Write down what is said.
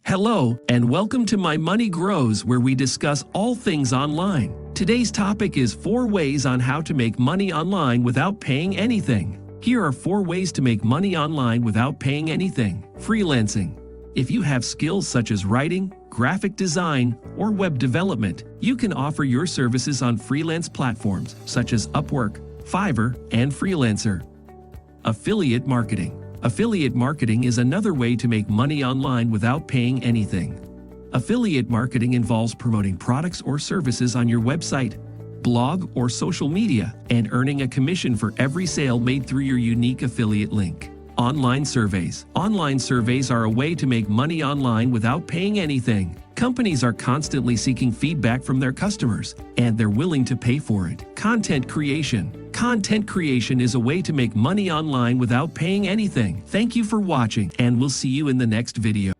Hello, and welcome to My Money Grows, where we discuss all things online. Today's topic is 4 ways on how to make money online without paying anything. Here are 4 ways to make money online without paying anything. Freelancing. If you have skills such as writing, graphic design, or web development, you can offer your services on freelance platforms such as Upwork, Fiverr, and Freelancer. Affiliate marketing. Affiliate marketing is another way to make money online without paying anything. Affiliate marketing involves promoting products or services on your website, blog, or social media, and earning a commission for every sale made through your unique affiliate link. Online surveys. Online surveys are a way to make money online without paying anything. Companies are constantly seeking feedback from their customers, and they're willing to pay for it. Content creation. Content creation is a way to make money online without paying anything. Thank you for watching, and we'll see you in the next video.